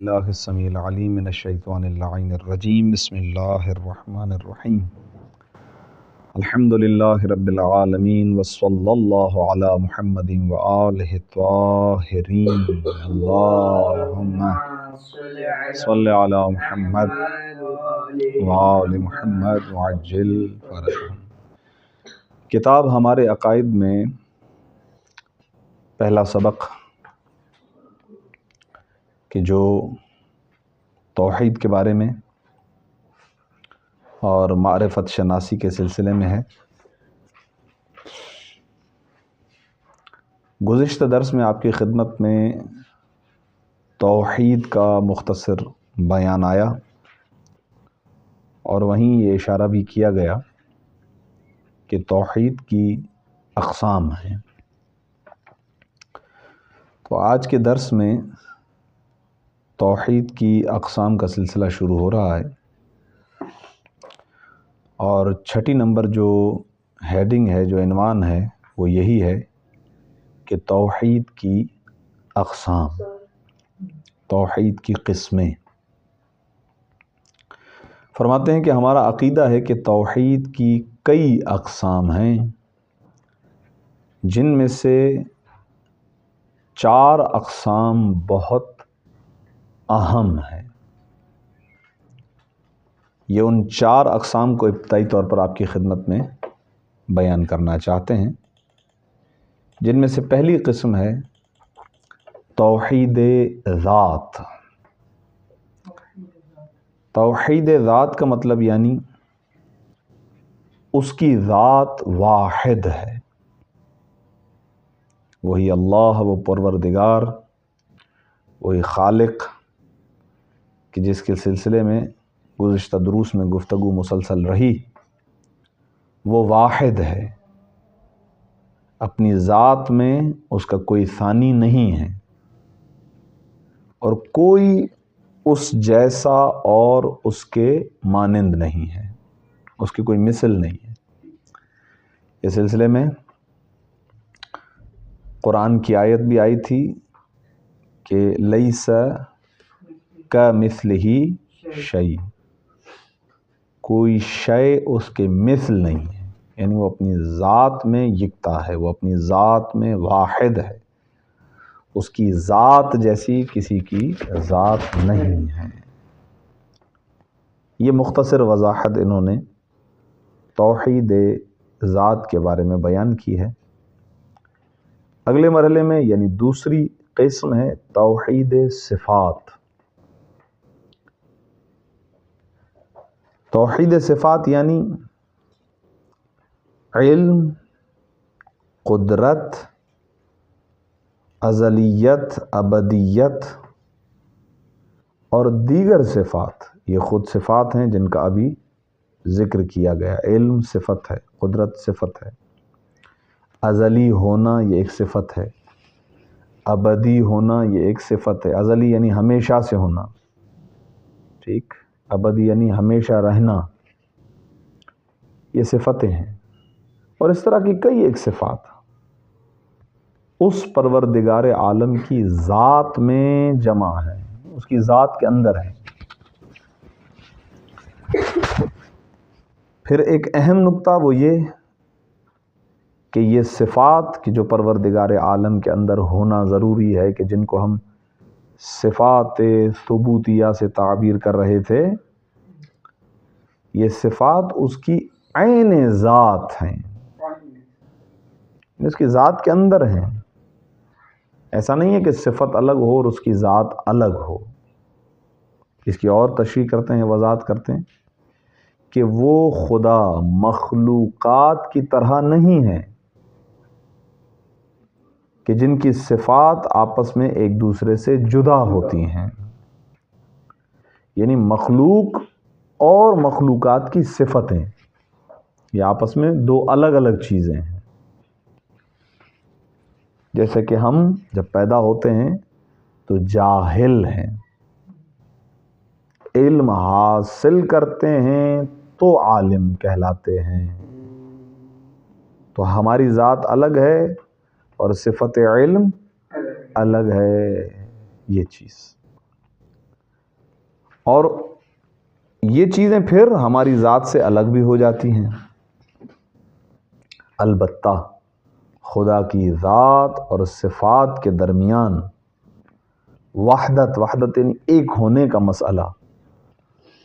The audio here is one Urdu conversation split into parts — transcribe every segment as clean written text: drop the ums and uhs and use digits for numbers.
اللہ السمیع العلیم من الشیطان اللعین الرجیم بسم اللہ الرحمن الرحیم الحمدللہ رب العالمین وصلی اللہ علی محمد وآلہ الطاہرین اللہم صلی علی محمد وآل محمد وعجل فرجہم۔ کتاب ہمارے عقائد میں پہلا سبق کہ جو توحید کے بارے میں اور معرفت شناسی کے سلسلے میں ہے۔ گزشتہ درس میں آپ کی خدمت میں توحید کا مختصر بیان آیا اور وہیں یہ اشارہ بھی کیا گیا کہ توحید کی اقسام ہیں۔ تو آج کے درس میں توحید کی اقسام کا سلسلہ شروع ہو رہا ہے، اور چھٹی نمبر جو ہیڈنگ ہے، جو عنوان ہے، وہ یہی ہے کہ توحید کی اقسام، توحید کی قسمیں۔ فرماتے ہیں کہ ہمارا عقیدہ ہے کہ توحید کی کئی اقسام ہیں، جن میں سے 4 اقسام بہت اہم ہیں۔ یہ ان 4 اقسام کو ابتدائی طور پر آپ کی خدمت میں بیان کرنا چاہتے ہیں، جن میں سے پہلی قسم ہے توحید ذات۔ توحید ذات کا مطلب یعنی اس کی ذات واحد ہے، وہی اللہ، وہ پروردگار، وہی خالق کہ جس کے سلسلے میں گزشتہ دروس میں گفتگو مسلسل رہی۔ وہ واحد ہے، اپنی ذات میں اس کا کوئی ثانی نہیں ہے، اور کوئی اس جیسا اور اس کے مانند نہیں ہے، اس کی کوئی مثل نہیں ہے۔ اس سلسلے میں قرآن کی آیت بھی آئی تھی کہ لیس کمثلہ شیء، کوئی شے اس کے مثل نہیں ہے، یعنی وہ اپنی ذات میں یکتا ہے، وہ اپنی ذات میں واحد ہے، اس کی ذات جیسی کسی کی ذات نہیں ہے۔ یہ مختصر وضاحت انہوں نے توحید ذات کے بارے میں بیان کی ہے۔ اگلے مرحلے میں یعنی دوسری قسم ہے توحید صفات۔ توحید صفات یعنی علم، قدرت، ازلیت، ابدیت اور دیگر صفات۔ یہ خود صفات ہیں جن کا ابھی ذکر کیا گیا۔ علم صفت ہے، قدرت صفت ہے، ازلی ہونا یہ ایک صفت ہے، ابدی ہونا یہ ایک صفت ہے۔ ازلی یعنی ہمیشہ سے ہونا، ٹھیک، ابدی یعنی ہمیشہ رہنا، یہ صفتیں ہیں۔ اور اس طرح کی کئی ایک صفات اس پروردگار عالم کی ذات میں جمع ہے، اس کی ذات کے اندر ہے۔ پھر ایک اہم نقطہ وہ یہ کہ یہ صفات کی جو پروردگار عالم کے اندر ہونا ضروری ہے، کہ جن کو ہم صفات ثبوتیہ سے تعبیر کر رہے تھے، یہ صفات اس کی عین ذات ہیں، اس کی ذات کے اندر ہیں۔ ایسا نہیں ہے کہ صفت الگ ہو اور اس کی ذات الگ ہو۔ اس کی اور تشریح کرتے ہیں، وضاحت کرتے ہیں کہ وہ خدا مخلوقات کی طرح نہیں ہے کہ جن کی صفات آپس میں ایک دوسرے سے جدا ہوتی ہیں، یعنی مخلوق اور مخلوقات کی صفتیں یہ آپس میں 2 الگ الگ چیزیں ہیں۔ جیسے کہ ہم جب پیدا ہوتے ہیں تو جاہل ہیں، علم حاصل کرتے ہیں تو عالم کہلاتے ہیں۔ تو ہماری ذات الگ ہے اور صفت علم الگ ہے، یہ چیز۔ اور یہ چیزیں پھر ہماری ذات سے الگ بھی ہو جاتی ہیں۔ البتہ خدا کی ذات اور صفات کے درمیان وحدت یعنی ایک ہونے کا مسئلہ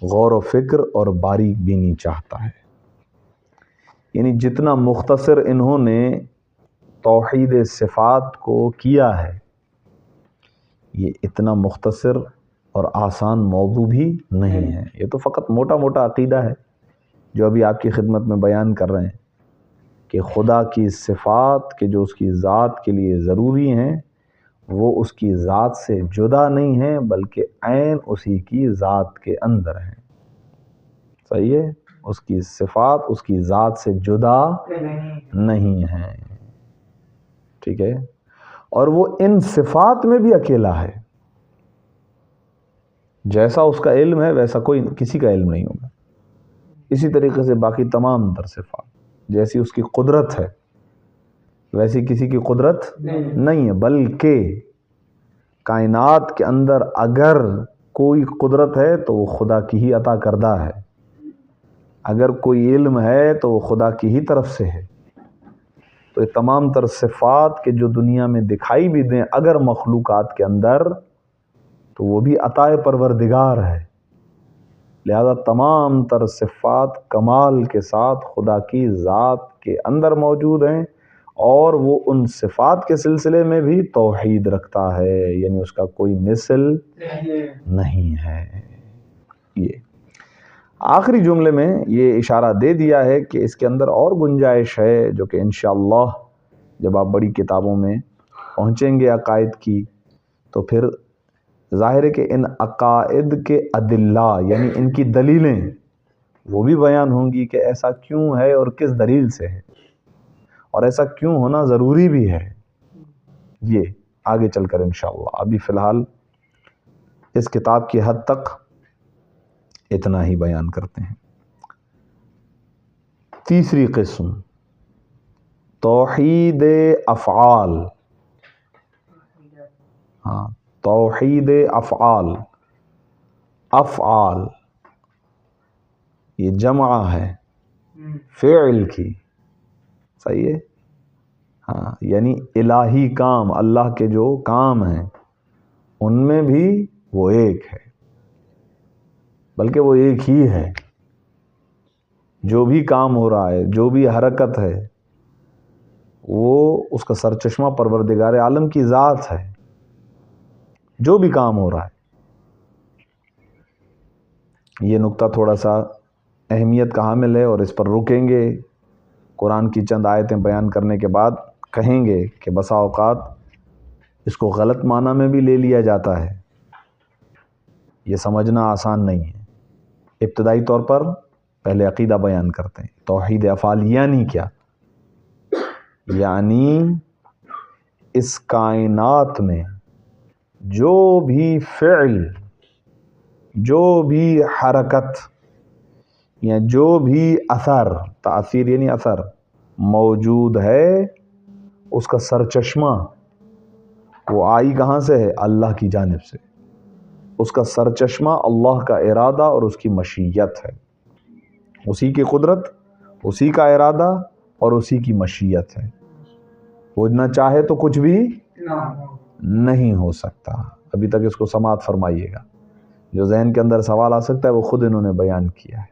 غور و فکر اور باریک بینی چاہتا ہے۔ یعنی جتنا مختصر انہوں نے توحید صفات کو کیا ہے، یہ اتنا مختصر اور آسان موضوع بھی نہیں ہے۔ یہ تو فقط موٹا موٹا عقیدہ ہے جو ابھی آپ کی خدمت میں بیان کر رہے ہیں کہ خدا کی صفات کے جو اس کی ذات کے لیے ضروری ہیں وہ اس کی ذات سے جدا نہیں ہیں، بلکہ عین اسی کی ذات کے اندر ہیں۔ صحیح ہے؟ اس کی صفات اس کی ذات سے جدا نہیں ہیں، ٹھیک ہے؟ اور وہ ان صفات میں بھی اکیلا ہے۔ جیسا اس کا علم ہے ویسا کوئی کسی کا علم نہیں ہوگا۔ اسی طریقے سے باقی تمام تر صفات، جیسی اس کی قدرت ہے ویسی کسی کی قدرت نہیں ہے، بلکہ کائنات کے اندر اگر کوئی قدرت ہے تو وہ خدا کی ہی عطا کردہ ہے، اگر کوئی علم ہے تو وہ خدا کی ہی طرف سے ہے۔ تو یہ تمام تر صفات کے جو دنیا میں دکھائی بھی دیں اگر مخلوقات کے اندر، تو وہ بھی عطا پروردگار ہے۔ لہذا تمام تر صفات کمال کے ساتھ خدا کی ذات کے اندر موجود ہیں، اور وہ ان صفات کے سلسلے میں بھی توحید رکھتا ہے، یعنی اس کا کوئی مثل نہیں ہے۔ یہ آخری جملے میں یہ اشارہ دے دیا ہے کہ اس کے اندر اور گنجائش ہے، جو کہ انشاءاللہ جب آپ بڑی کتابوں میں پہنچیں گے عقائد کی، تو پھر ظاہر ہے کہ ان عقائد کے ادلہ یعنی ان کی دلیلیں وہ بھی بیان ہوں گی کہ ایسا کیوں ہے اور کس دلیل سے ہے، اور ایسا کیوں ہونا ضروری بھی ہے۔ یہ آگے چل کر انشاءاللہ، ابھی فی الحال اس کتاب کی حد تک اتنا ہی بیان کرتے ہیں۔ تیسری قسم توحید افعال۔ ہاں، توحید افعال۔ افعال یہ جمع ہے فعل کی، صحیح ہے؟ ہاں، یعنی الہی کام، اللہ کے جو کام ہیں ان میں بھی وہ ایک ہے، بلکہ وہ ایک ہی ہے۔ جو بھی کام ہو رہا ہے، جو بھی حرکت ہے، وہ اس کا سرچشمہ پروردگار عالم کی ذات ہے۔ جو بھی کام ہو رہا ہے، یہ نقطہ تھوڑا سا اہمیت کا حامل ہے، اور اس پر رکیں گے۔ قرآن کی چند آیتیں بیان کرنے کے بعد کہیں گے کہ بسا اوقات اس کو غلط معنی میں بھی لے لیا جاتا ہے، یہ سمجھنا آسان نہیں ہے۔ ابتدائی طور پر پہلے عقیدہ بیان کرتے ہیں۔ توحید افعال یعنی کیا؟ یعنی اس کائنات میں جو بھی فعل، جو بھی حرکت یا جو بھی اثر، تاثیر یعنی اثر موجود ہے، اس کا سرچشمہ وہ آئی کہاں سے ہے؟ اللہ کی جانب سے۔ اس کا سرچشمہ اللہ کا ارادہ اور اس کی مشیت ہے، اسی کی قدرت، اسی کا ارادہ اور اسی کی مشیت ہے۔ وہ نہ چاہے تو کچھ بھی نہیں ہو سکتا۔ ابھی تک اس کو سماعت فرمائیے گا، جو ذہن کے اندر سوال آ سکتا ہے وہ خود انہوں نے بیان کیا ہے۔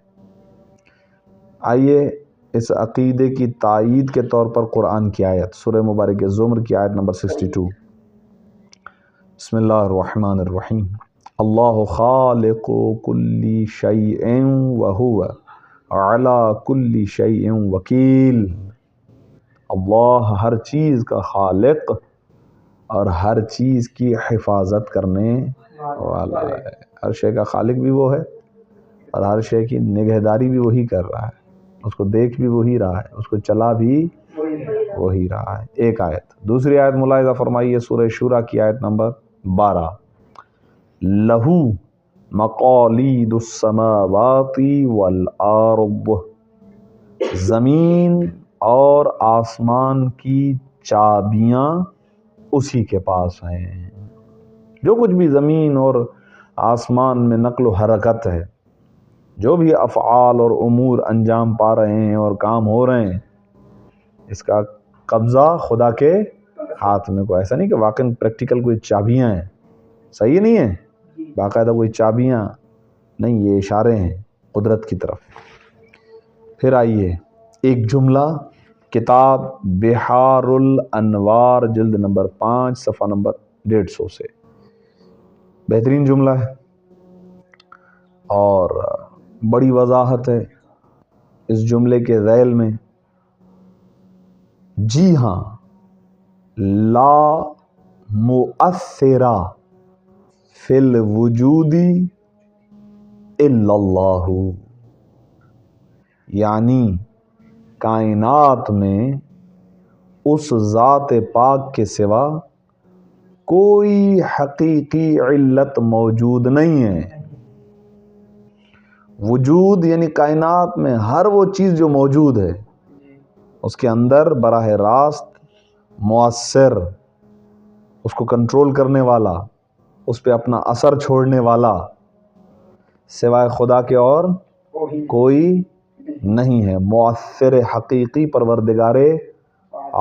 آئیے اس عقیدے کی تائید کے طور پر قرآن کی آیت، سورہ مبارک زمر کی آیت نمبر 62۔ بسم اللہ الرحمن الرحیم۔ اللہ خالق کل شیء وہو علی کل شیء وکیل۔ اللہ ہر چیز کا خالق اور ہر چیز کی حفاظت کرنے والا ہے۔ ہر شے کا خالق بھی وہ ہے اور ہر شے کی نگہداری بھی وہی کر رہا ہے، اس کو دیکھ بھی وہی رہا ہے، اس کو چلا بھی وہی رہا ہے۔ ایک آیت۔ دوسری آیت ملاحظہ فرمائیے، سورہ شورى کی آیت نمبر 12۔ لہو مقالید السماوات والارض۔ زمین اور آسمان کی چابیاں اسی کے پاس ہیں۔ جو کچھ بھی زمین اور آسمان میں نقل و حرکت ہے، جو بھی افعال اور امور انجام پا رہے ہیں اور کام ہو رہے ہیں، اس کا قبضہ خدا کے ہاتھ میں۔ کوئی ایسا نہیں کہ واقعی پریکٹیکل کوئی چابیاں ہیں، صحیح نہیں ہے، باقاعدہ کوئی چابیاں نہیں، یہ اشارے ہیں قدرت کی طرف۔ پھر آئیے ایک جملہ کتاب بحار الانوار جلد نمبر 5 صفحہ نمبر 150 سے، بہترین جملہ ہے اور بڑی وضاحت ہے اس جملے کے ذیل میں۔ جی ہاں، لا مؤثرہ فی الوجود الا اللہ، یعنی کائنات میں اس ذات پاک کے سوا کوئی حقیقی علت موجود نہیں ہے۔ وجود یعنی کائنات میں ہر وہ چیز جو موجود ہے، اس کے اندر براہ راست مؤثر، اس کو کنٹرول کرنے والا، اس پہ اپنا اثر چھوڑنے والا سوائے خدا کے اور کوئی نہیں ہے۔ مؤثر حقیقی پروردگار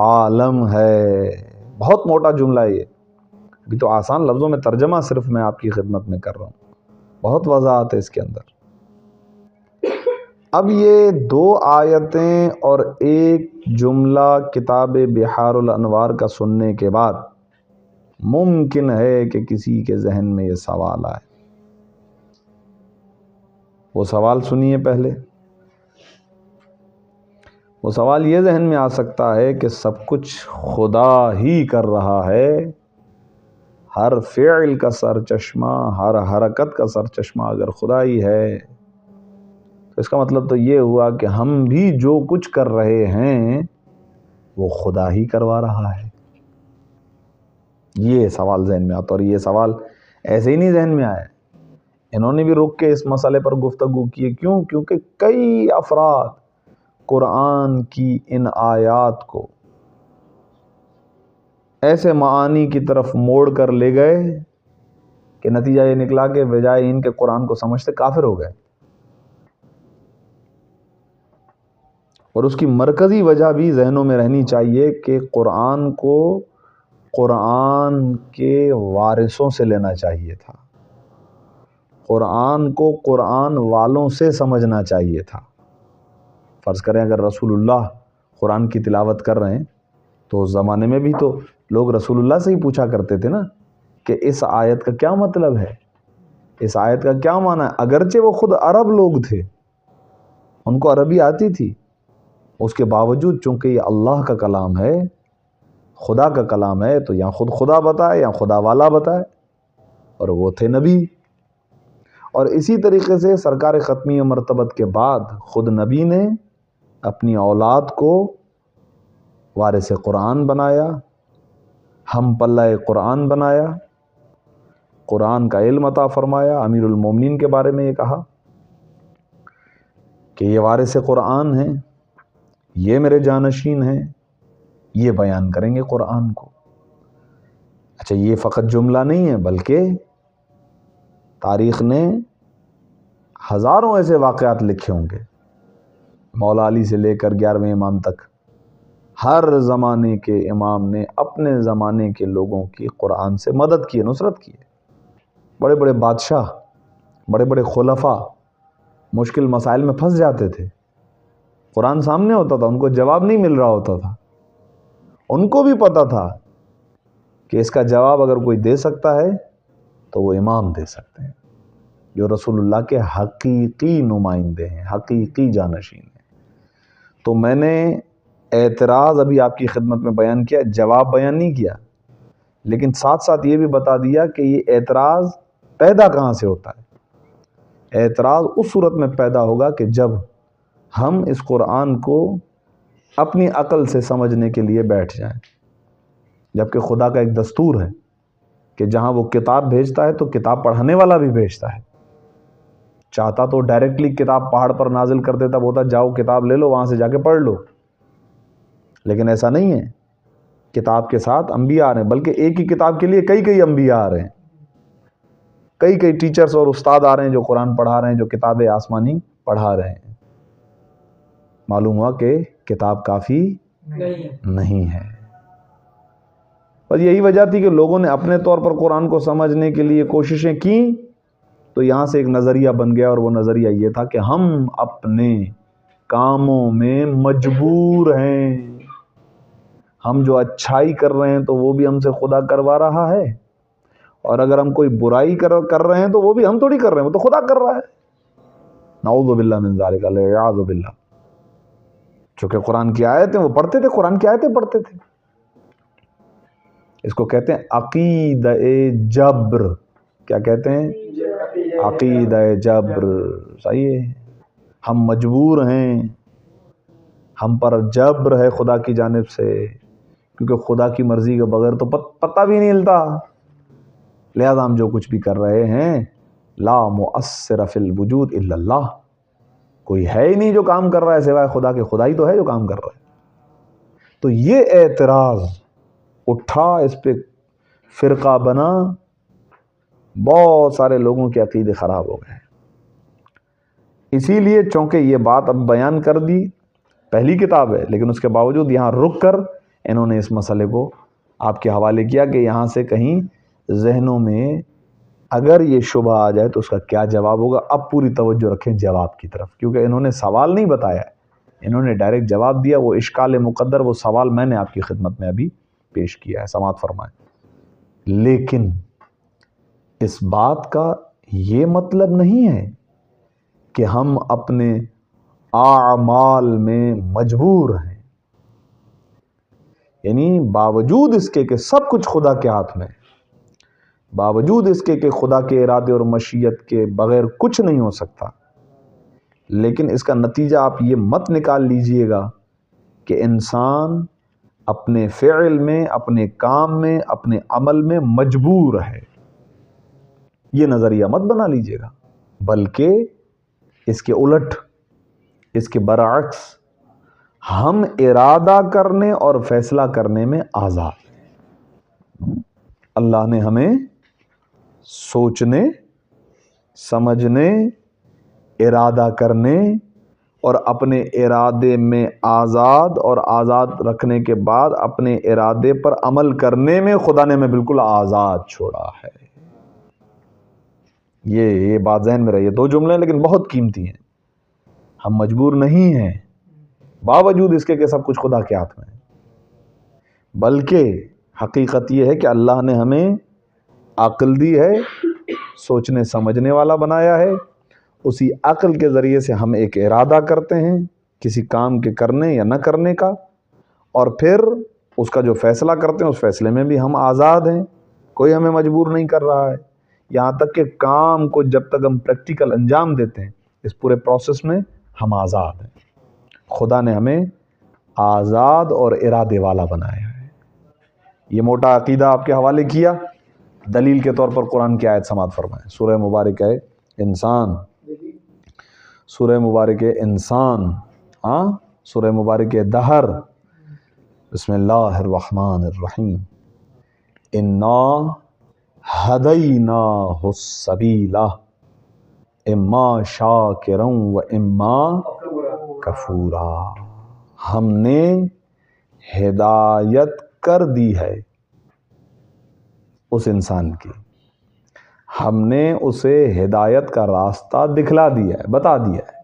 عالم ہے۔ بہت موٹا جملہ ہے یہ، ابھی تو آسان لفظوں میں ترجمہ صرف میں آپ کی خدمت میں کر رہا ہوں، بہت وضاحت ہے اس کے اندر۔ اب یہ 2 آیتیں اور ایک جملہ کتاب بحار الانوار کا سننے کے بعد ممکن ہے کہ کسی کے ذہن میں یہ سوال آئے۔ وہ سوال سنیے پہلے۔ وہ سوال یہ ذہن میں آ سکتا ہے کہ سب کچھ خدا ہی کر رہا ہے، ہر فعل کا سرچشمہ، ہر حرکت کا سرچشمہ اگر خدا ہی ہے تو اس کا مطلب تو یہ ہوا کہ ہم بھی جو کچھ کر رہے ہیں وہ خدا ہی کروا رہا ہے۔ یہ سوال ذہن میں آتا، اور یہ سوال ایسے ہی نہیں ذہن میں آیا، انہوں نے بھی رک کے اس مسئلے پر گفتگو کی۔ کیوں؟ کیونکہ کئی افراد قرآن کی ان آیات کو ایسے معانی کی طرف موڑ کر لے گئے کہ نتیجہ یہ نکلا کہ بجائے ان کے قرآن کو سمجھتے کافر ہو گئے۔ اور اس کی مرکزی وجہ بھی ذہنوں میں رہنی چاہیے کہ قرآن کو قرآن کے وارثوں سے لینا چاہیے تھا، قرآن کو قرآن والوں سے سمجھنا چاہیے تھا۔ فرض کریں اگر رسول اللہ قرآن کی تلاوت کر رہے ہیں تو اس زمانے میں بھی تو لوگ رسول اللہ سے ہی پوچھا کرتے تھے نا کہ اس آیت کا کیا مطلب ہے، اس آیت کا کیا معنی ہے۔ اگرچہ وہ خود عرب لوگ تھے، ان کو عربی آتی تھی، اس کے باوجود چونکہ یہ اللہ کا کلام ہے، خدا کا کلام ہے، تو یا خود خدا بتائے یا خدا والا بتائے، اور وہ تھے نبی۔ اور اسی طریقے سے سرکار ختمی مرتبت کے بعد خود نبی نے اپنی اولاد کو وارث قرآن بنایا، ہم پلہ قرآن بنایا، قرآن کا علم عطا فرمایا۔ امیر المومنین کے بارے میں یہ کہا کہ یہ وارث قرآن ہیں، یہ میرے جانشین ہیں، یہ بیان کریں گے قرآن کو۔ اچھا، یہ فقط جملہ نہیں ہے، بلکہ تاریخ نے ہزاروں ایسے واقعات لکھے ہوں گے، مولا علی سے لے کر 11ویں امام تک، ہر زمانے کے امام نے اپنے زمانے کے لوگوں کی قرآن سے مدد کی، نصرت کی۔ بڑے بڑے بادشاہ، بڑے بڑے خلفاء مشکل مسائل میں پھنس جاتے تھے، قرآن سامنے ہوتا تھا، ان کو جواب نہیں مل رہا ہوتا تھا، ان کو بھی پتا تھا کہ اس کا جواب اگر کوئی دے سکتا ہے تو وہ امام دے سکتے ہیں، جو رسول اللہ کے حقیقی نمائندے ہیں، حقیقی جانشین ہیں۔ تو میں نے اعتراض ابھی آپ کی خدمت میں بیان کیا، جواب بیان نہیں کیا، لیکن ساتھ ساتھ یہ بھی بتا دیا کہ یہ اعتراض پیدا کہاں سے ہوتا ہے۔ اعتراض اس صورت میں پیدا ہوگا کہ جب ہم اس قرآن کو اپنی عقل سے سمجھنے کے لیے بیٹھ جائیں، جبکہ خدا کا ایک دستور ہے کہ جہاں وہ کتاب بھیجتا ہے تو کتاب پڑھانے والا بھی بھیجتا ہے۔ چاہتا تو ڈائریکٹلی کتاب پہاڑ پر نازل کر دیتا، بولتا جاؤ کتاب لے لو، وہاں سے جا کے پڑھ لو، لیکن ایسا نہیں ہے۔ کتاب کے ساتھ انبیاء آ رہے ہیں، بلکہ ایک ہی کتاب کے لیے کئی انبیاء آ رہے ہیں۔ کئی کئی ٹیچرز اور استاد آ رہے ہیں جو قرآن پڑھا رہے ہیں، جو کتاب آسمانی پڑھا رہے ہیں، معلوم ہوا کہ کتاب کافی نہیں ہے۔ بس یہی وجہ تھی کہ لوگوں نے اپنے طور پر قرآن کو سمجھنے کے لیے کوششیں کی، تو یہاں سے ایک نظریہ بن گیا، اور وہ نظریہ یہ تھا کہ ہم اپنے کاموں میں مجبور ہیں، ہم جو اچھائی کر رہے ہیں تو وہ بھی ہم سے خدا کروا رہا ہے، اور اگر ہم کوئی برائی کر رہے ہیں تو وہ بھی ہم تھوڑی کر رہے ہیں، وہ تو خدا کر رہا ہے۔ نعوذ باللہ من ذالک، والعیاذ باللہ۔ چونکہ قرآن کی آیتیں وہ پڑھتے تھے، قرآن کی آیتیں پڑھتے تھے، اس کو کہتے ہیں عقیدہ جبر۔ کیا کہتے ہیں؟ عقیدہ جبر۔ صحیح ہے، ہم مجبور ہیں، ہم پر جبر ہے خدا کی جانب سے، کیونکہ خدا کی مرضی کے بغیر تو پتہ بھی نہیں ہلتا، لہذا ہم جو کچھ بھی کر رہے ہیں لا مؤثر فی الوجود الا اللہ، کوئی ہے ہی نہیں جو کام کر رہا ہے سوائے خدا کے، خدا ہی تو ہے جو کام کر رہا ہے۔ تو یہ اعتراض اٹھا، اس پہ فرقہ بنا، بہت سارے لوگوں کے عقیدے خراب ہو گئے۔ اسی لیے چونکہ یہ بات اب بیان کر دی، پہلی کتاب ہے، لیکن اس کے باوجود یہاں رک کر انہوں نے اس مسئلے کو آپ کے حوالے کیا کہ یہاں سے کہیں ذہنوں میں اگر یہ شبہ آ جائے تو اس کا کیا جواب ہوگا۔ اب پوری توجہ رکھیں جواب کی طرف، کیونکہ انہوں نے سوال نہیں بتایا، انہوں نے ڈائریکٹ جواب دیا۔ وہ اشکال مقدر، وہ سوال میں نے آپ کی خدمت میں ابھی پیش کیا ہے، سماعت فرمائیں۔ لیکن اس بات کا یہ مطلب نہیں ہے کہ ہم اپنے اعمال میں مجبور ہیں، یعنی باوجود اس کے کہ سب کچھ خدا کے ہاتھ میں، باوجود اس کے کہ خدا کے ارادے اور مشیت کے بغیر کچھ نہیں ہو سکتا، لیکن اس کا نتیجہ آپ یہ مت نکال لیجئے گا کہ انسان اپنے فعل میں، اپنے کام میں، اپنے عمل میں مجبور ہے، یہ نظریہ مت بنا لیجئے گا، بلکہ اس کے الٹ، اس کے برعکس، ہم ارادہ کرنے اور فیصلہ کرنے میں آزاد ہیں۔ اللہ نے ہمیں سوچنے، سمجھنے، ارادہ کرنے اور اپنے ارادے میں آزاد، اور آزاد رکھنے کے بعد اپنے ارادے پر عمل کرنے میں خدا نے ہمیں بالکل آزاد چھوڑا ہے۔ یہ بات ذہن میں رہی ہے، دو جملے لیکن بہت قیمتی ہیں۔ ہم مجبور نہیں ہیں باوجود اس کے کہ سب کچھ خدا کے ہاتھ میں ہے، بلکہ حقیقت یہ ہے کہ اللہ نے ہمیں عقل دی ہے، سوچنے سمجھنے والا بنایا ہے، اسی عقل کے ذریعے سے ہم ایک ارادہ کرتے ہیں کسی کام کے کرنے یا نہ کرنے کا، اور پھر اس کا جو فیصلہ کرتے ہیں اس فیصلے میں بھی ہم آزاد ہیں، کوئی ہمیں مجبور نہیں کر رہا ہے۔ یہاں تک کہ کام کو جب تک ہم پریکٹیکل انجام دیتے ہیں، اس پورے پروسیس میں ہم آزاد ہیں۔ خدا نے ہمیں آزاد اور ارادے والا بنایا ہے۔ یہ موٹا عقیدہ آپ کے حوالے کیا، دلیل کے طور پر قرآن کی آیت سماعت فرمائیں، سورہ مبارک ہے انسان، سورہ مبارک انسان، سورہ مبارک دہر، بسم اللہ الرحمن الرحیم، انا ہدیناہ السبیل اما شاکرا و اما کفورا، ہم نے ہدایت کر دی ہے اس انسان کی، ہم نے اسے ہدایت کا راستہ دکھلا دیا ہے، بتا دیا ہے،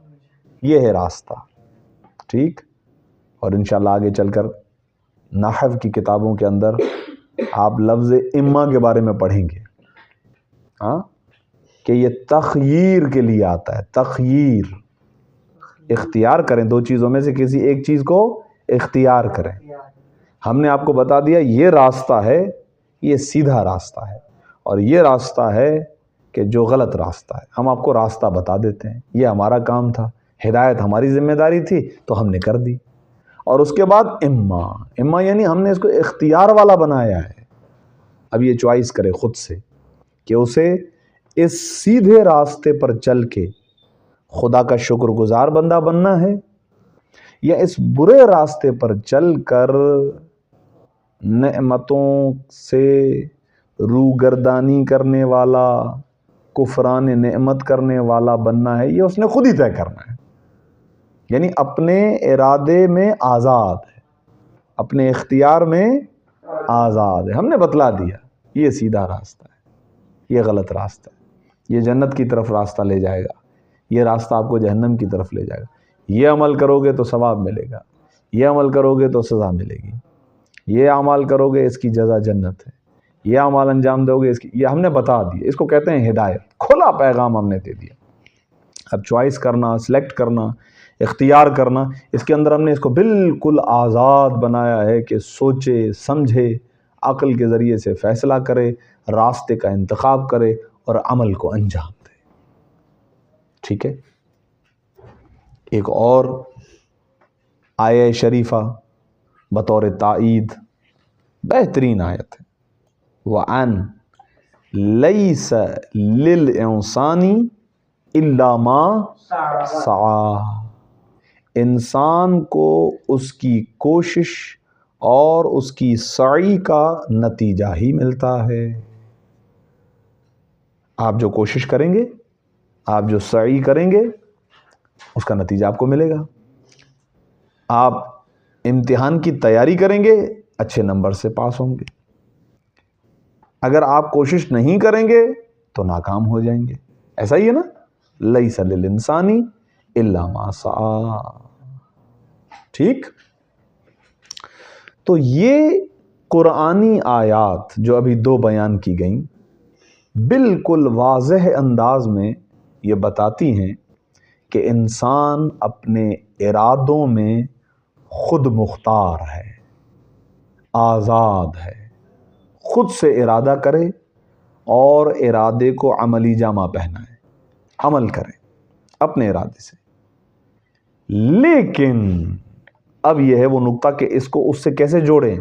یہ ہے راستہ، ٹھیک۔ اور انشاءاللہ آگے چل کر نحو کی کتابوں کے اندر آپ لفظ اما کے بارے میں پڑھیں گے، کہ یہ تخییر کے لیے آتا ہے، تخییر، اختیار کریں، دو چیزوں میں سے کسی ایک چیز کو اختیار کریں۔ ہم نے آپ کو بتا دیا یہ راستہ ہے، یہ سیدھا راستہ ہے، اور یہ راستہ ہے کہ جو غلط راستہ ہے، ہم آپ کو راستہ بتا دیتے ہیں، یہ ہمارا کام تھا، ہدایت ہماری ذمہ داری تھی تو ہم نے کر دی۔ اور اس کے بعد اما یعنی ہم نے اس کو اختیار والا بنایا ہے، اب یہ چوائس کرے خود سے کہ اسے اس سیدھے راستے پر چل کے خدا کا شکر گزار بندہ بننا ہے، یا اس برے راستے پر چل کر نعمتوں سے روگردانی کرنے والا، کفران نعمت کرنے والا بننا ہے یہ اس نے خود ہی طے کرنا ہے. یعنی اپنے ارادے میں آزاد ہے، اپنے اختیار میں آزاد ہے. ہم نے بتلا دیا یہ سیدھا راستہ ہے، یہ غلط راستہ ہے، یہ جنت کی طرف راستہ لے جائے گا، یہ راستہ آپ کو جہنم کی طرف لے جائے گا. یہ عمل کرو گے تو ثواب ملے گا، یہ عمل کرو گے تو سزا ملے گی، یہ اعمال کرو گے اس کی جزا جنت ہے، یہ اعمال انجام دو گے اس کی. یہ ہم نے بتا دیا، اس کو کہتے ہیں ہدایت. کھلا پیغام ہم نے دے دیا. اب چوائس کرنا، سلیکٹ کرنا، اختیار کرنا، اس کے اندر ہم نے اس کو بالکل آزاد بنایا ہے کہ سوچے سمجھے، عقل کے ذریعے سے فیصلہ کرے، راستے کا انتخاب کرے اور عمل کو انجام دے. ٹھیک ہے. ایک اور آیہ شریفہ بطور تائید بہترین آیت ہے. وَأَنْ لَيْسَ لِلْإِنسَانِ إِلَّا مَا سَعَى. انسان کو اس کی کوشش اور اس کی سعی کا نتیجہ ہی ملتا ہے. آپ جو کوشش کریں گے، آپ جو سعی کریں گے، اس کا نتیجہ آپ کو ملے گا. آپ امتحان کی تیاری کریں گے، اچھے نمبر سے پاس ہوں گے. اگر آپ کوشش نہیں کریں گے تو ناکام ہو جائیں گے. ایسا ہی ہے نا. لیس للانسان الا ما سعی. ٹھیک. تو یہ قرآنی آیات جو ابھی دو بیان کی گئیں بالکل واضح انداز میں یہ بتاتی ہیں کہ انسان اپنے ارادوں میں خود مختار ہے، آزاد ہے. خود سے ارادہ کرے اور ارادے کو عملی جامہ پہنائے، عمل کرے اپنے ارادے سے. لیکن اب یہ ہے وہ نقطہ کہ اس کو اس سے کیسے جوڑیں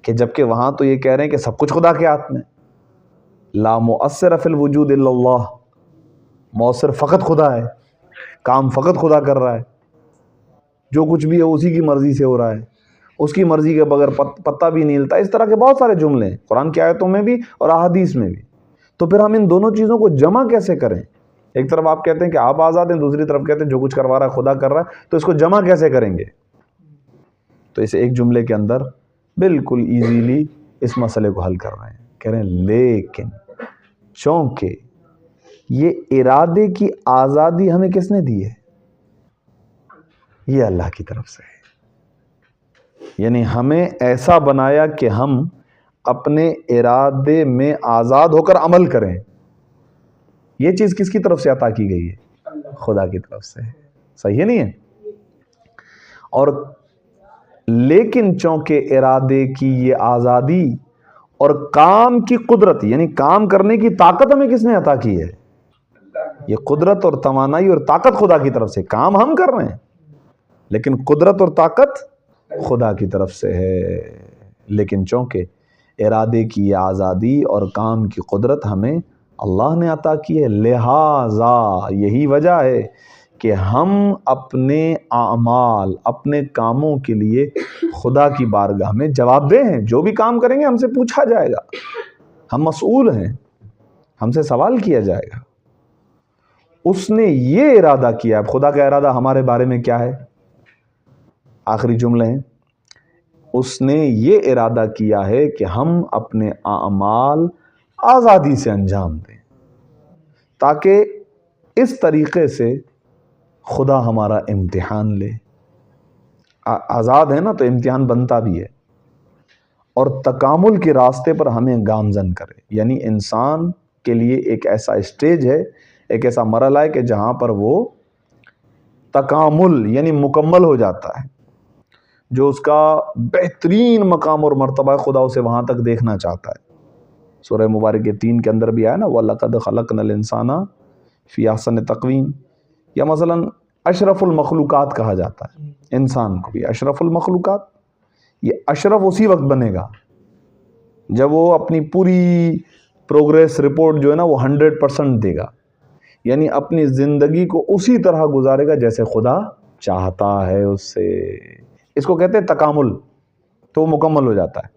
کہ جبکہ وہاں تو یہ کہہ رہے ہیں کہ سب کچھ خدا کے ہاتھ میں. لا مؤثر فی الوجود الا اللہ. مؤثر فقط خدا ہے، کام فقط خدا کر رہا ہے، جو کچھ بھی ہے اسی کی مرضی سے ہو رہا ہے، اس کی مرضی کے بغیر پتہ بھی نہیں ہلتا. اس طرح کے بہت سارے جملے ہیں قرآن کی آیتوں میں بھی اور احادیث میں بھی. تو پھر ہم ان دونوں چیزوں کو جمع کیسے کریں؟ ایک طرف آپ کہتے ہیں کہ آپ آزاد ہیں، دوسری طرف کہتے ہیں جو کچھ کروا رہا ہے خدا کر رہا ہے. تو اس کو جمع کیسے کریں گے؟ تو اسے ایک جملے کے اندر بالکل ایزیلی اس مسئلے کو حل کر رہے ہیں. کہہ رہے ہیں لیکن چونکہ یہ ارادے کی آزادی ہمیں کس نے دی ہے؟ یہ اللہ کی طرف سے ہے. یعنی ہمیں ایسا بنایا کہ ہم اپنے ارادے میں آزاد ہو کر عمل کریں. یہ چیز کس کی طرف سے عطا کی گئی ہے؟ خدا کی طرف سے. صحیح ہے نہیں ہے؟ اور لیکن چونکہ ارادے کی یہ آزادی اور کام کی قدرت یعنی کام کرنے کی طاقت ہمیں کس نے عطا کی ہے؟ یہ قدرت اور توانائی اور طاقت خدا کی طرف سے. کام ہم کر رہے ہیں لیکن قدرت اور طاقت خدا کی طرف سے ہے. لیکن چونکہ ارادے کی یہ آزادی اور کام کی قدرت ہمیں اللہ نے عطا کی ہے، لہٰذا یہی وجہ ہے کہ ہم اپنے اعمال، اپنے کاموں کے لیے خدا کی بارگاہ میں جواب دہ ہیں. جو بھی کام کریں گے ہم سے پوچھا جائے گا، ہم مسئول ہیں، ہم سے سوال کیا جائے گا. اس نے یہ ارادہ کیا. اب خدا کا ارادہ ہمارے بارے میں کیا ہے؟ آخری جملے ہیں. اس نے یہ ارادہ کیا ہے کہ ہم اپنے اعمال آزادی سے انجام دیں تاکہ اس طریقے سے خدا ہمارا امتحان لے. آزاد ہے نا تو امتحان بنتا بھی ہے اور تکامل کے راستے پر ہمیں گامزن کرے. یعنی انسان کے لیے ایک ایسا اسٹیج ہے، ایک ایسا مرحلہ ہے کہ جہاں پر وہ تکامل یعنی مکمل ہو جاتا ہے. جو اس کا بہترین مقام اور مرتبہ خدا اسے وہاں تک دیکھنا چاہتا ہے. سورہ مبارک 3 کے اندر بھی آیا نا وَلَقَدْ خَلَقْنَا الْإِنسَانَ فِي أَحْسَنِ تَقْوِيمٍ. یا مثلا اشرف المخلوقات کہا جاتا ہے انسان کو بھی. اشرف المخلوقات، یہ اشرف اسی وقت بنے گا جب وہ اپنی پوری پروگریس رپورٹ جو ہے نا وہ 100% دے گا. یعنی اپنی زندگی کو اسی طرح گزارے گا جیسے خدا چاہتا ہے اس سے. اس کو کہتے ہیں تکامل. تو وہ مکمل ہو جاتا ہے.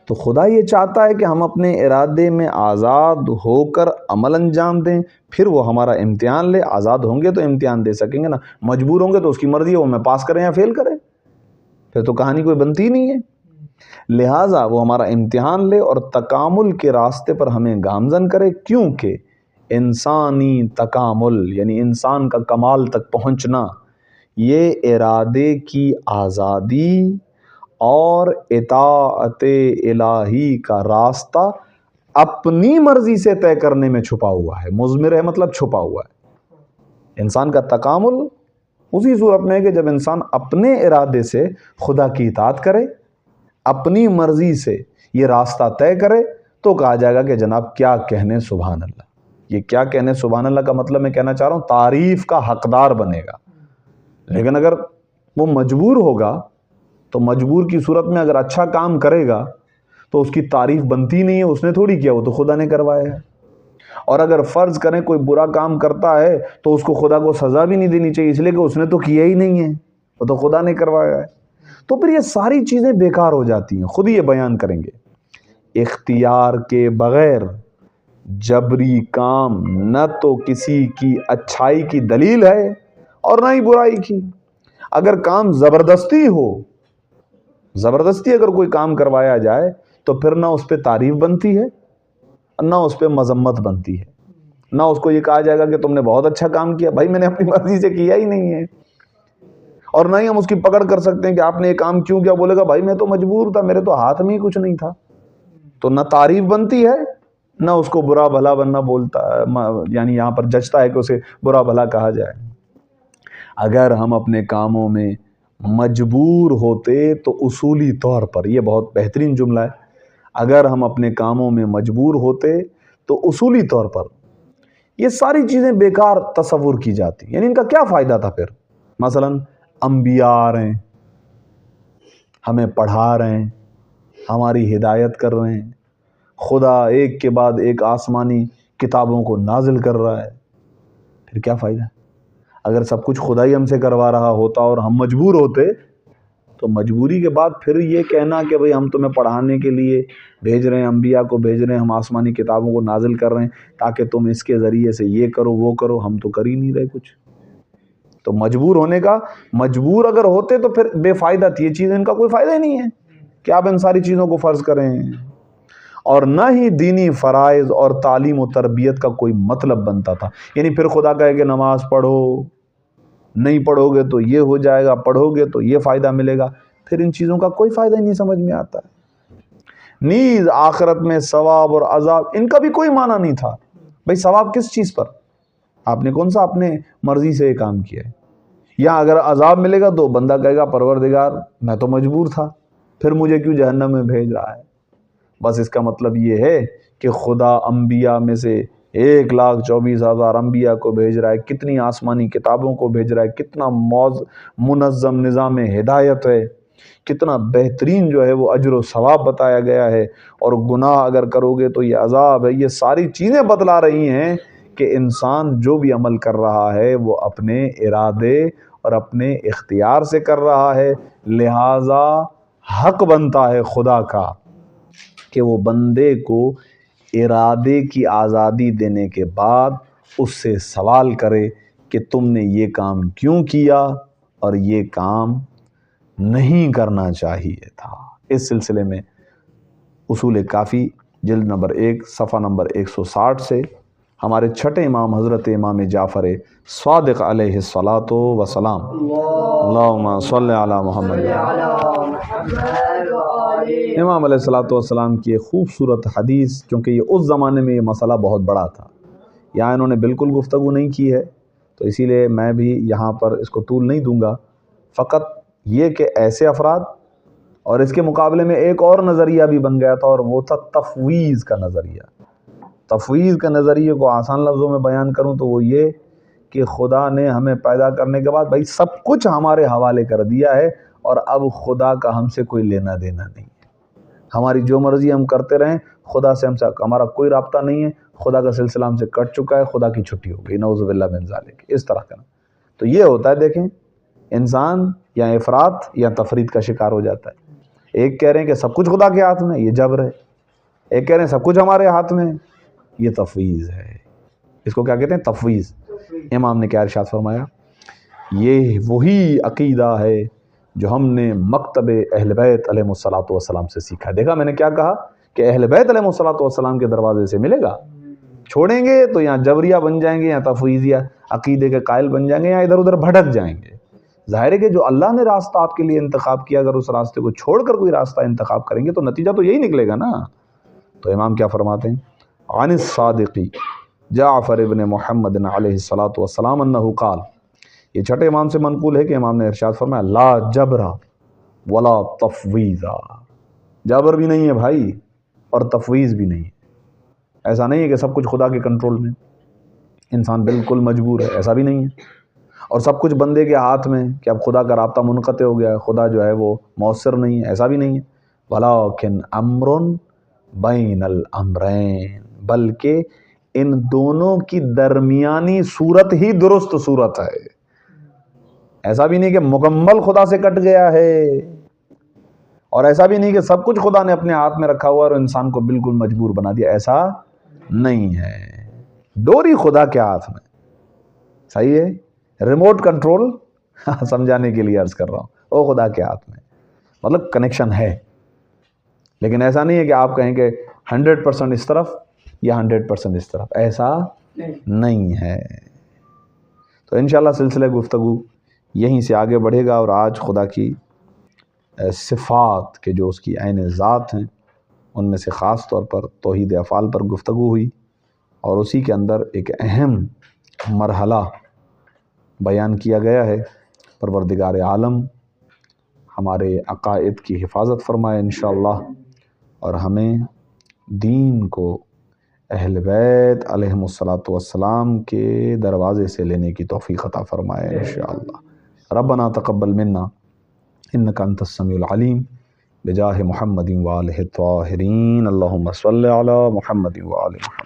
تو خدا یہ چاہتا ہے کہ ہم اپنے ارادے میں آزاد ہو کر عمل انجام دیں، پھر وہ ہمارا امتحان لے۔ آزاد ہوں گے تو امتحان دے سکیں گے نا، مجبور ہوں گے تو اس کی مرضی ہے وہ میں پاس کریں یا فیل کریں، پھر تو کہانی کوئی بنتی نہیں ہے۔ لہٰذا وہ ہمارا امتحان لے اور تکامل کے راستے پر ہمیں گامزن کرے، کیونکہ انسانی تکامل یعنی انسان کا کمال تک پہنچنا یہ ارادے کی آزادی اور اطاعت الہی کا راستہ اپنی مرضی سے طے کرنے میں چھپا ہوا ہے۔ مضمر ہے مطلب چھپا ہوا ہے۔ انسان کا تکامل اسی صورت میں ہے کہ جب انسان اپنے ارادے سے خدا کی اطاعت کرے، اپنی مرضی سے یہ راستہ طے کرے، تو کہا جائے گا کہ جناب کیا کہنے سبحان اللہ۔ یہ کیا کہنے سبحان اللہ کا مطلب میں کہنا چاہ رہا ہوں تعریف کا حقدار بنے گا۔ لیکن اگر وہ مجبور ہوگا تو مجبور کی صورت میں اگر اچھا کام کرے گا تو اس کی تعریف بنتی نہیں ہے، اس نے تھوڑی کیا، وہ تو خدا نے کروایا ہے۔ اور اگر فرض کریں کوئی برا کام کرتا ہے تو اس کو خدا کو سزا بھی نہیں دینی چاہیے، اس لیے کہ اس نے تو کیا ہی نہیں ہے، وہ تو خدا نے کروایا ہے۔ تو پھر یہ ساری چیزیں بیکار ہو جاتی ہیں۔ خود ہی یہ بیان کریں گے، اختیار کے بغیر جبری کام نہ تو کسی کی اچھائی کی دلیل ہے اور نہ ہی برائی کی۔ اگر کام زبردستی ہو، زبردستی اگر کوئی کام کروایا جائے تو پھر نہ اس پہ تعریف بنتی ہے نہ اس پہ مذمت بنتی ہے، نہ اس کو یہ کہا جائے گا کہ تم نے بہت اچھا کام کیا، بھائی میں نے اپنی مرضی سے کیا ہی نہیں ہے۔ اور نہ ہی ہم اس کی پکڑ کر سکتے ہیں کہ آپ نے یہ کام کیوں کیا، بولے گا بھائی میں تو مجبور تھا، میرے تو ہاتھ میں ہی کچھ نہیں تھا۔ تو نہ تعریف بنتی ہے نہ اس کو برا بھلا بننا بولتا ہے، یعنی یہاں پر جچتا ہے کہ اسے برا بھلا کہا جائے۔ اگر ہم اپنے کاموں میں مجبور ہوتے تو اصولی طور پر، یہ بہت بہترین جملہ ہے، اگر ہم اپنے کاموں میں مجبور ہوتے تو اصولی طور پر یہ ساری چیزیں بیکار تصور کی جاتی، یعنی ان کا کیا فائدہ تھا پھر؟ مثلا انبیاء آ رہے ہیں، ہمیں پڑھا رہے ہیں، ہماری ہدایت کر رہے ہیں، خدا ایک کے بعد ایک آسمانی کتابوں کو نازل کر رہا ہے، پھر کیا فائدہ؟ اگر سب کچھ خدا ہی ہم سے کروا رہا ہوتا اور ہم مجبور ہوتے تو مجبوری کے بعد پھر یہ کہنا کہ بھئی ہم تمہیں پڑھانے کے لیے بھیج رہے ہیں، انبیاء کو بھیج رہے ہیں، ہم آسمانی کتابوں کو نازل کر رہے ہیں تاکہ تم اس کے ذریعے سے یہ کرو وہ کرو، ہم تو کر ہی نہیں رہے کچھ۔ تو مجبور ہونے کا، مجبور اگر ہوتے تو پھر بے فائدہ تھی یہ چیزیں، ان کا کوئی فائدہ ہی نہیں ہے کہ آپ ان ساری چیزوں کو فرض کریں۔ اور نہ ہی دینی فرائض اور تعلیم و تربیت کا کوئی مطلب بنتا تھا، یعنی پھر خدا کہے کہ نماز پڑھو، نہیں پڑھو گے تو یہ ہو جائے گا، پڑھو گے تو یہ فائدہ ملے گا، پھر ان چیزوں کا کوئی فائدہ ہی نہیں سمجھ میں آتا ہے۔ نیز آخرت میں ثواب اور عذاب، ان کا بھی کوئی معنی نہیں تھا۔ بھئی ثواب کس چیز پر؟ آپ نے کون سا اپنے مرضی سے یہ کام کیا ہے؟ یا اگر عذاب ملے گا تو بندہ کہے گا پروردگار میں تو مجبور تھا، پھر مجھے کیوں جہنم میں بھیج رہا ہے؟ بس اس کا مطلب یہ ہے کہ خدا انبیاء میں سے 1,24,000 انبیاء کو بھیج رہا ہے، کتنی آسمانی کتابوں کو بھیج رہا ہے، کتنا منظم نظام ہدایت ہے، کتنا بہترین جو ہے وہ اجر و ثواب بتایا گیا ہے، اور گناہ اگر کرو گے تو یہ عذاب ہے۔ یہ ساری چیزیں بتلا رہی ہیں کہ انسان جو بھی عمل کر رہا ہے وہ اپنے ارادے اور اپنے اختیار سے کر رہا ہے، لہٰذا حق بنتا ہے خدا کا کہ وہ بندے کو ارادے کی آزادی دینے کے بعد اس سے سوال کرے کہ تم نے یہ کام کیوں کیا اور یہ کام نہیں کرنا چاہیے تھا۔ اس سلسلے میں اصول کافی جلد نمبر 1 صفحہ نمبر 160 سے ہمارے چھٹے امام حضرت امام جعفر صادق علیہ الصلاۃ والسلام، اللہم صلی علی محمد، امام علیہ الصلاۃ والسلام کی ایک خوبصورت حدیث، کیونکہ یہ اس زمانے میں یہ مسئلہ بہت بڑا تھا، یہاں انہوں نے بالکل گفتگو نہیں کی ہے، تو اسی لیے میں بھی یہاں پر اس کو طول نہیں دوں گا، فقط یہ کہ ایسے افراد، اور اس کے مقابلے میں ایک اور نظریہ بھی بن گیا تھا، اور وہ تھا تفویض کا نظریہ۔ تفویض کے نظریے کو آسان لفظوں میں بیان کروں تو وہ یہ کہ خدا نے ہمیں پیدا کرنے کے بعد بھائی سب کچھ ہمارے حوالے کر دیا ہے، اور اب خدا کا ہم سے کوئی لینا دینا نہیں ہے، ہماری جو مرضی ہم کرتے رہیں، خدا سے ہمارا کوئی رابطہ نہیں ہے، خدا کا سلسلہ ہم سے کٹ چکا ہے، خدا کی چھٹی ہو گئی، نعوذ باللہ من ذالک، اس طرح کا۔ تو یہ ہوتا ہے، دیکھیں انسان یا افراط یا تفرید کا شکار ہو جاتا ہے۔ ایک کہہ رہے ہیں کہ سب کچھ خدا کے ہاتھ میں، یہ جبر ہے. ایک کہہ رہے ہیں سب کچھ ہمارے ہاتھ میں، یہ تفویض ہے. اس کو کیا کہتے ہیں؟ تفویض. امام نے کیا ارشاد فرمایا؟ یہ وہی عقیدہ ہے جو ہم نے مکتب اہل بیت علیہ الصلوۃ والسلام سے سیکھا. دیکھا میں نے کیا کہا کہ اہل بیت علیہ الصلوۃ والسلام کے دروازے سے ملے گا. چھوڑیں گے تو یہاں جبریہ بن جائیں گے، یا تفویضیہ عقیدے کے قائل بن جائیں گے، یا ادھر ادھر بھٹک جائیں گے. ظاہر ہے کہ جو اللہ نے راستہ آپ کے لیے انتخاب کیا، اگر اس راستے کو چھوڑ کر کوئی راستہ انتخاب کریں گے تو نتیجہ تو یہی نکلے گا نا. تو امام کیا فرماتے ہیں؟ عن الصادقی جعفر ابن محمد علیہ الصلوۃ والسلام انہ قال، یہ چھٹے امام سے منقول ہے کہ امام نے ارشاد فرمایا لا جبر ولا تفویضا. جبر بھی نہیں ہے بھائی اور تفویض بھی نہیں ہے. ایسا نہیں ہے کہ سب کچھ خدا کے کنٹرول میں، انسان بالکل مجبور ہے، ایسا بھی نہیں ہے. اور سب کچھ بندے کے ہاتھ میں کہ اب خدا کا رابطہ منقطع ہو گیا ہے، خدا جو ہے وہ مؤثر نہیں ہے، ایسا بھی نہیں ہے. ولاکن امر بین الامرین، بلکہ ان دونوں کی درمیانی صورت ہی درست صورت ہے. ایسا بھی نہیں کہ مکمل خدا سے کٹ گیا ہے، اور ایسا بھی نہیں کہ سب کچھ خدا نے اپنے ہاتھ میں رکھا ہوا اور انسان کو بالکل مجبور بنا دیا. ایسا نہیں ہے. ڈوری خدا کے ہاتھ میں، صحیح ہے. ریموٹ کنٹرول سمجھانے کے لیے عرض کر رہا ہوں، وہ خدا کے ہاتھ میں، مطلب کنیکشن ہے. لیکن ایسا نہیں ہے کہ آپ کہیں کہ 100% اس طرف یا 100% اس طرف، ایسا نہیں ہے. تو انشاءاللہ سلسلہ گفتگو یہیں سے آگے بڑھے گا، اور آج خدا کی صفات کے جو اس کی عین ذات ہیں ان میں سے خاص طور پر توحید افعال پر گفتگو ہوئی، اور اسی کے اندر ایک اہم مرحلہ بیان کیا گیا ہے. پروردگار عالم ہمارے عقائد کی حفاظت فرمائے انشاءاللہ، اور ہمیں دین کو اہل بیت علیہم الصلوۃ والسلام کے دروازے سے لینے کی توفیق عطا فرمائے انشاءاللہ. ربنا تقبل منا انک انت السمیع العلیم بجاہ محمد وآلہ الطاہرین. اللہم صلی علی محمد وآل محمد.